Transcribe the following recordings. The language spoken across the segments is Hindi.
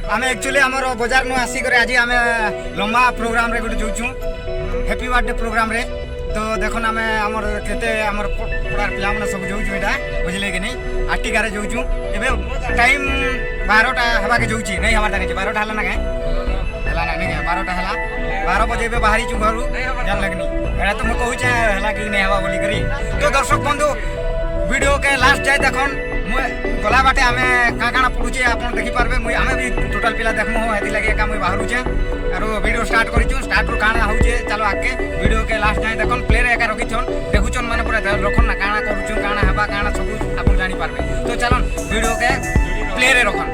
आमे एक्चुअली हमर बाजार नु आसी करे आज आमे लंबा प्रोग्राम रे गुटे जोछु हैप्पी बर्थडे प्रोग्राम रे तो देखन आमे हमर केते हमर पड़ार पिला मन सब जोछु एटा बुझले कि नहीं आटी गारे जोछु एबे टाइम 12टा हवा के जोछि नहीं हमार ताने 12टा हला ना के हला ना नहीं 12टा हला 12 बजे एबे बाहरी छु घरु जान लगनी एटा तो म कहू छे हला कि नहीं हवा बोली करी तो दर्शक बंधु वीडियो के लास्ट जाय देखन गला बाटे आमे काकाना पड़ुचे आपन देखि पारबे मुई आमे भी टोटल पिला देखमु हो हेति लागि एका मुई बाहरु छे आरो वीडियो स्टार्ट करिछु स्टार्ट रो काना होउचे चलो आके वीडियो के लास्ट जाय देखन प्ले रे एका रखिछन देखुछन माने पूरा रखन ना काना करूछु काना हबा काना सब आपन जानि पारबे तो चलन वीडियो के प्ले रे रखन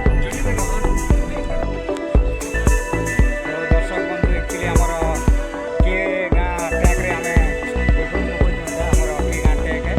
दर्शक बंधु एक्चुअली हमर के गा टैग रे आमे हमर के गा टैग है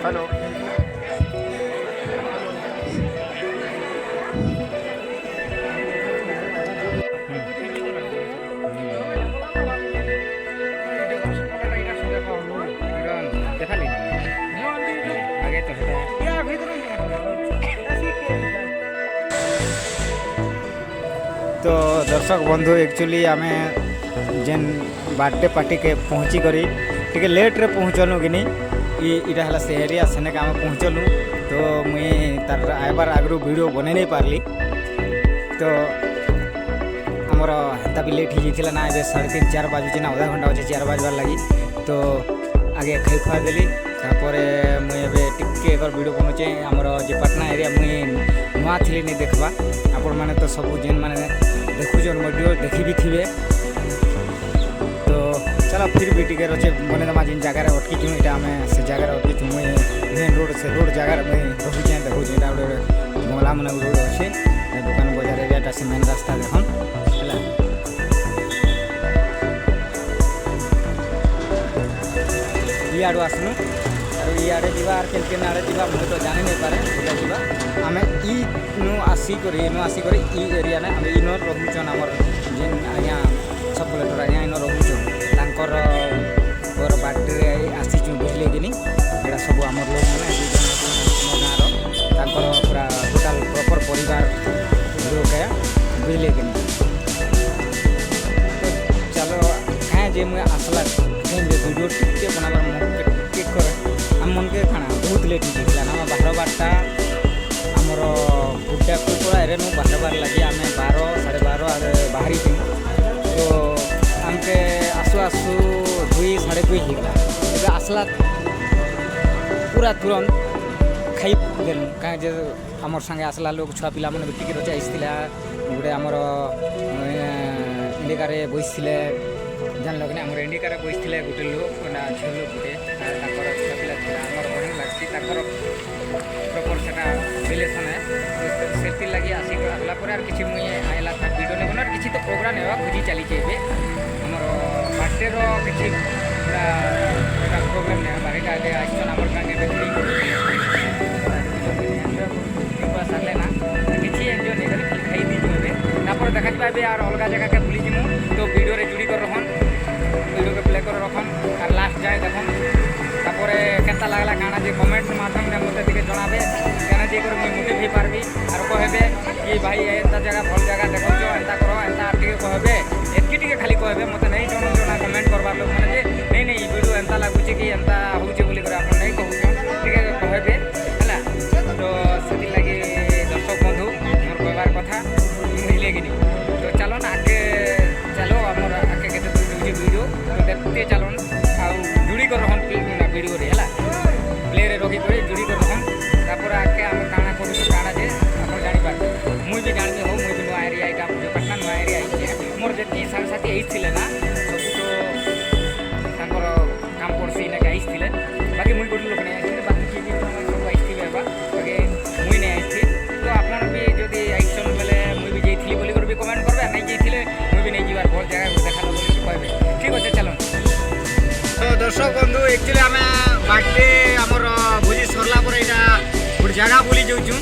हेलो तो दर्शक बंधु एक्चुअली आमे जेन बर्थडे पार्टी के पहुँची करी टिके लेट रे पहुँचलु कि नहीं इटा हला से एरिया सेने का आमे पहुँचलु तो मुई तार आइबार आगरू वीडियो बने नहीं पारली तो हमर हेता भी लेट ही जाइथिला ना एबे 3:30 4 बाजुची ना आधा घंटा होचे 4 बाजबार लागि तो आगे खाई खुआ देली तापरे मुई एबे टिके एकर वीडियो बनोचे हमर जे पटना एरिया मुई नुआ थिली नहीं देखबा आपण माने तो सब जेन माने देखु जन वीडियो देखि भी थिबे तो चलो फिर भी टिके रचे बने दमा जिन जगह रे अटकी छु इटा हमें से जगह रे अटकी छु मुई मेन रोड से रोड जगह रे रहु जे देखु जेटा मोला मन रोड अछि दुकान बाजार एरिया से मेन रास्ता देखन हला इयाडो आसनु और इयाडे जीवा आर केन आड़े जीवा मुझे तो जाने नहीं पारे बुला जीवा आमे ई नु आसी करी ई एरिया ने आमे इनो रहउचन हमर जेन आया सब लेटर आया इनो रहउचन तांकर गोर बाटे आसी छु बुझले कि नहीं एडा सब हमर लोग माने गाँव तांकर पूरा टोटल प्रॉपर परिवार लोग है बुझले कि नहीं चलो कहे जे मुझे आसला वीडियो टिके बनाबार मन के करे हम मन के खाना बहुत लेट होइला ना 12 बारटा हमर गुड्डा कुकुड़ा एरे नु 12 बार लगी आमे 12 12:30 आरे बाहरी थी तो हमके आसु आसु 2 2:30 हिगला एबे आसला पूरा तुरंत खाई देल का जे हमर संगे आसला लोग छुआ पिला मन टिके रचा आइसतिला गुडे हमर इंडिका रे बइसथिले जान लगने हमर इंडिका रे बइसथिले गुटे लोग ना छलो गुटे ताकर छुआ पिला हमर बहिन लागसी ताकर प्रॉपर सेटा रिलेशन है तो सेल्फी लगी आसी आला पर किछि मुई आइला था वीडियो ने बना किछि तो प्रोग्राम हेबा खुजी चली जेबे हमर बर्थडे रो किछि पूरा एटा प्रोग्राम ने बारीटा आगे आइछन हमर संगे बेकरी पूरा साले ना किछि एन्जॉय ने करी खाई दी जेबे तापर देखा पाबे और अलगा जगह के भूली जिमु तो वीडियो रे जुड़ी कर रहन वीडियो के प्ले कर रखन और लास्ट जाए देखन तापर केता लागला गाना जे कमेंट माध्यम रे मते दिके जणाबे केना ଯେତିକି କରି ମୁଇଁ ମୋଟିଭ୍ ହେଇପାରବି ଆର୍ କହିବେ କି ଭାଇ ଏନ୍ତା ଜାଗା ଭଲ୍ ଜାଗା ଦେଖୁଛ ଏନ୍ତା କର ଏନ୍ତା ଟିକେ କହିବେ ଏତ୍କି ଟିକେ ଖାଲି କହିବେ ମୋତେ ନେଇ ଜଣା କମେଣ୍ଟ କରବାର୍ ଲୋକମାନେ ଯେ ନେଇ ଭିଡ଼ିଓ ଏନ୍ତା ଲାଗୁଛି କି ଏନ୍ତା ହେଉଛି ବୋଲିକରି ଆପଣ ନେଇ କହୁଛନ୍ ଟିକେ କହିବେ ହେଲା। ତ ସେଥିର୍ଲାଗି ଦର୍ଶକ ବନ୍ଧୁ ମୋର କହିବାର କଥା ବୁଝିଲେ କି ନି। ତ ଚାଲନ୍ ଆଗେ ଚାଲ ଆମର ଆଗେ କେତେ ଦୂର ଯାଉଛି ଭିଡ଼ିଓ ତ ଦେଖତେ ଚାଲନ୍ ଆଉ ଜୁଡ଼ି କରି ରହନ୍ ଭିଡ଼ିଓରେ ହେଲା ପ୍ଲେରେ ରଖିକରି ଜୁଡ଼ି କରି ରହନ୍ ତାପରେ ଆଗେ ଆମେ କାଣା କରୁଛୁ କାଣା ଯେ ଆପଣ ଜାଣିପାରବେ ମୁଇଁ ବି ଜାଣିବି ହଉ ମୁଇଁ ବି ନୂଆ ଏରିଆ ଏଇଟା ପାଟନା ନୂଆ ଏରିଆ ଆଇଛେ ମୋର ଯେତିକି ସାଙ୍ଗସାଥି ଆଇଥିଲେ ନା ସବୁ ତ ତାଙ୍କର କାମ ପଡ଼୍ସି ନାକି ଆଇଥିଲେ ବାକି ମୁଇଁ ଗୋଟେ ଲୋକ ନେଇ ଆସିଥିଲି ବାକି କିଏ କିଏ ସବୁ ଆଇଥିବେ ବା ବାକି ମୁଇଁ ନେଇ ଆସିଥିଲି ତ ଆପଣ ବି ଯଦି ଆଇସନ୍ ବେଲେ ମୁଇଁ ବି ଯାଇଥିଲି ବୋଲିକରି ବି କମେଣ୍ଟ କରବେ ନାଇଁ ଯାଇଥିଲେ ମୁଇଁ ବି ନେଇ ଯିବାର ଭଲ ଜାଗା ଦେଖାଲ ବୋଲିକରି କହିବେ ଠିକ୍ ଅଛି ଚାଲନ୍। তো দর্শক বন্ধু একচুয়ালি আমি বার্থডে আমার ভোজি সরলা পরে এটা গোটে জায়গা বুলি যাচ্ছু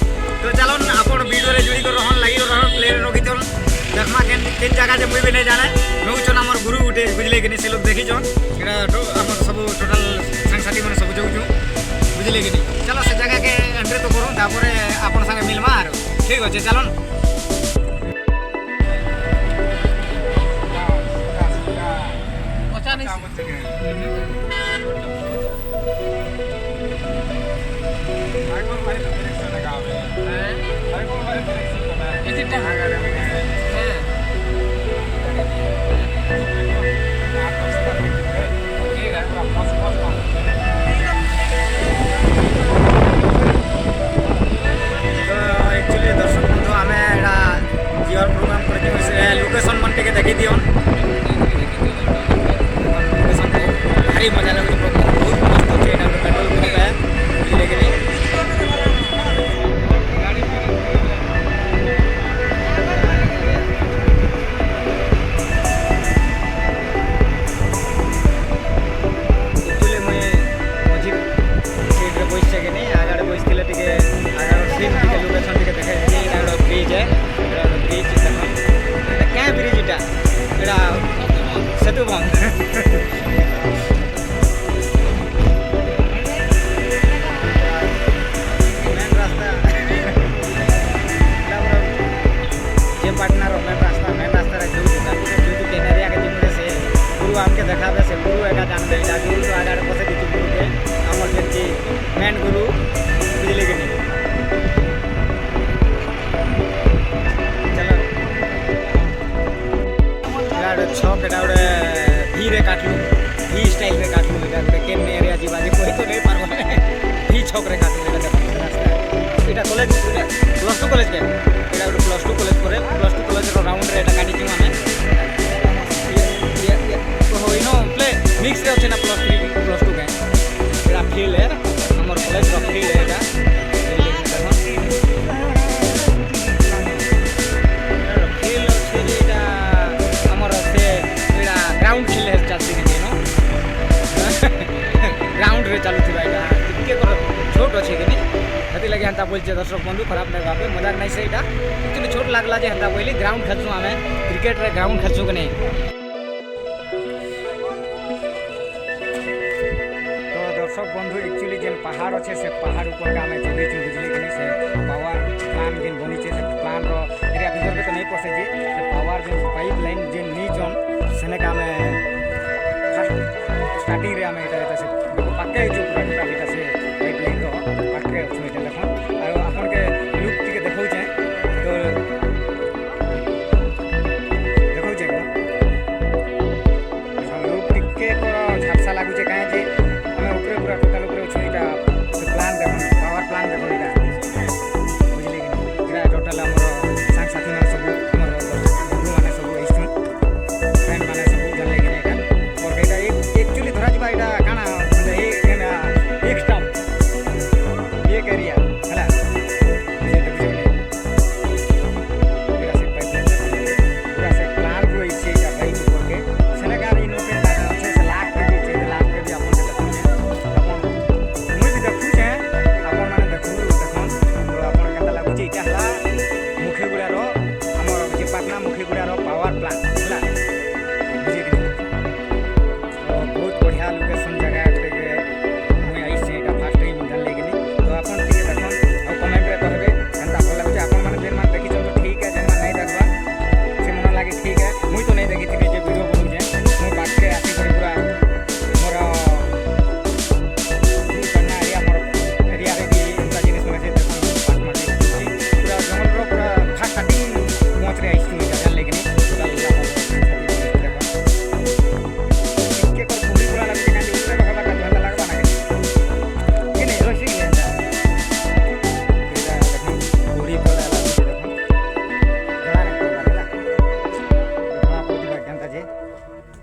তো চালন আপন ভিডিওরে জুড়ি করে রহন লাগি রহন প্লেরে রখিছন দেখমা কেন জায়গা যে মুই বি নাই জানে নৌছন আমার গুরু গুটে বুঝলে কিনি সে লোক দেখিছন এটা আমার সবু টোটাল সাংসাথী মানে সবু যাচ্ছু বুঝলে কিনি চলো সে জায়গাকে এন্ট্রি তো করুন তারপরে আপনার সাথে মিলমা আর ঠিক আছে চালন। দর্শক বন্ধু আমি এটা জিওর প্রোগ্রাম করে লোকেশন মান টিকে দেখি দিও লোকেশন ভারি মজা লাগুছে প্রোগ্রাম বহুত মস্ত হচ্ছে এটা পেট্রোল পম্পে বুঝলে কি সেতু বন্ধ মেন রাস্তা যে পাটনার মেন রাস্তার যেহেতু কেনারি আগে যেমন সে গুরু আমাকে দেখাবে সে গুরু এটা জানবে এটা গুরু তো আগে বসে দিচ্ছি গুরুকে আমার যেমনি মেন গুরু বুঝলে কি ছক এটা গোটে ভিরে কাটলু ভি স্টাইলরে কাটলু এটা গোটে কেন এরিয়া ଯିବା ଯେ କହି ତ ନେଇ ପାରବ ଭି ଛକରେ କାଟଲୁ এটা ଦେଖନ୍ତୁ ରାସ୍ତା এটা কলেজ প্লস টু কলেজ কে এটা গোটে প্লস টু কলেজ করে প্লস টু কলেজର ରାଉଣ୍ଡରେ এটা କାଟିଛୁ ଆମେ ହୋଇନ ପ୍ଲେ ମିକ୍ସରେ ଅଛି ନା ପ୍ଲସ୍ ଥ୍ରୀ ପ୍ଲସ୍ ଟୁ କେ ଏଇଟା ଫିଲ୍ଡ ଆମର କଲେଜର ଫିଲ୍ଡ ଏଇଟା ग्राउंड खेले चालती कि ग्राउंड रे चलुवा यहाँ टिके छोट अच्छे कि नहीं लगे हेन्ता बोलचे दर्शक बंधु खराब नहीं भावे मजाक नहीं से एक्चुअली छोट लगला जे हेन्ता बोली ग्राउंड खेलसु आम क्रिकेट रे ग्राउंड खेलसु कि नहीं। तो दर्शक बंधु एक्चुअली जेन पहाड़ अच्छे से पहाड़ ऊपर का आम चढ़ीचु बुझले कि नहीं से पावर प्लान जेन बनीचे से प्लान एरिया भीतर में तो नहीं पसे जे पावर जो पाइप लाइन जेन नीचन सेने का आम स्टार्टिंग रे आम एटा से पाके जो पूरा टोटाल एटा से पाइप लाइन रो पाके अछि एटा देखो आ आपन के लुक टिके देखौ छै तो देखौ छै हम लुक टिके को झपसा लागु छै काहे जे हमें ऊपर पूरा टोटाल ऊपर अछि एटा प्लान देखो पावर प्लान देखो एटा बुझले कि एटा टोटाल हमर संग साथी माने सब हमर बंधु माने सब आइछु फ्रेंड माने सब जानले कि एटा और एटा एक्चुअली धरा जिबा एटा काना एक स्टॉप एक एरिया है पूरा से पाइपलाइन पूरा से प्लान को इच्छे या पाइप ऊपर के सरकार इन पे अच्छे से लाख के भी अपन से देखु अपन मुई भी देखु छे अपन माने देखु देखन तो अपन केता लागु छै इटा हला मुखे गुडा रो हमर जे पाटना मुखे गुडा रो पावर प्लांट हला बुझे कि तो बहुत बढ़िया लोकेशन जगह के मुई आई से एटा फर्स्ट टाइम जानले कि तो अपन टिके देखन और कमेंट रे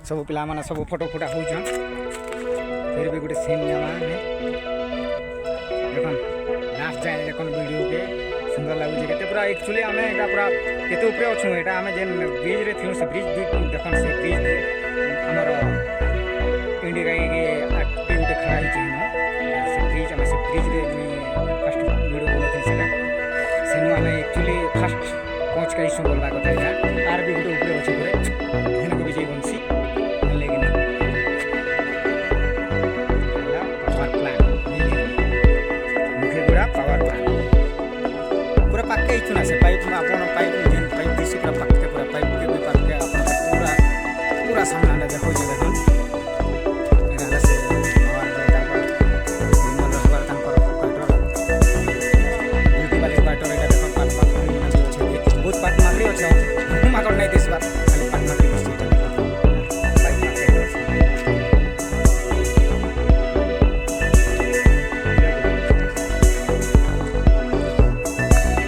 ସବୁ ପିଲାମାନେ ସବୁ ଫଟୋ ଫୁଟା ହଉଛନ୍ ଫିର୍ ବି ଗୋଟେ ସିନ୍ ନେମା ଆମେ ଦେଖନ୍ ଲାଷ୍ଟ ଯାଏ ଦେଖନ୍ ଭିଡ଼ିଓକେ ସୁନ୍ଦର ଲାଗୁଛି କେତେ ପୁରା एक्चुअली ଆମେ ଏଇଟା ପୁରା କେତେ ଉପରେ ଅଛୁ ଏଇଟା ଆମେ ଯେନ୍ ବ୍ରିଜ୍ରେ ଥିଲୁ ସେ ବ୍ରିଜ୍ ଦେଖନ୍ ସେ ବ୍ରିଜ୍ ଆମର ଇଣ୍ଡିଆ ଆକ୍ଟିଭ ଗୋଟେ ଖଡ଼ା ହେଇଛି ସେ ବ୍ରିଜ୍ ଆମେ ସେ ବ୍ରିଜ୍ରେ ଫାଷ୍ଟ ଭିଡ଼ିଓ ବନେଇଥିଲି ସେଇଟା ସେନୁ ଆମେ एक्चुअली ଫାଷ୍ଟ ପହଞ୍ଚ କାଇସୁଁ ବୋଲବା କଥା ଏଇଟା ଆର୍ ବି ଗୋଟେ ଉପରେ ଅଛି ଉପରେ ହେନକୁ ବିଜୟ ବଂଶୀ ଲେକିନ୍ ପାୱାର ପ୍ଲାଣ୍ଟ ମୁଖେଗୁଡ଼ା ପାୱାର ପ୍ଲାଣ୍ଟ ପୁରା ପାଖେ ହେଇଛୁ ନା ସେ ପାଇପ୍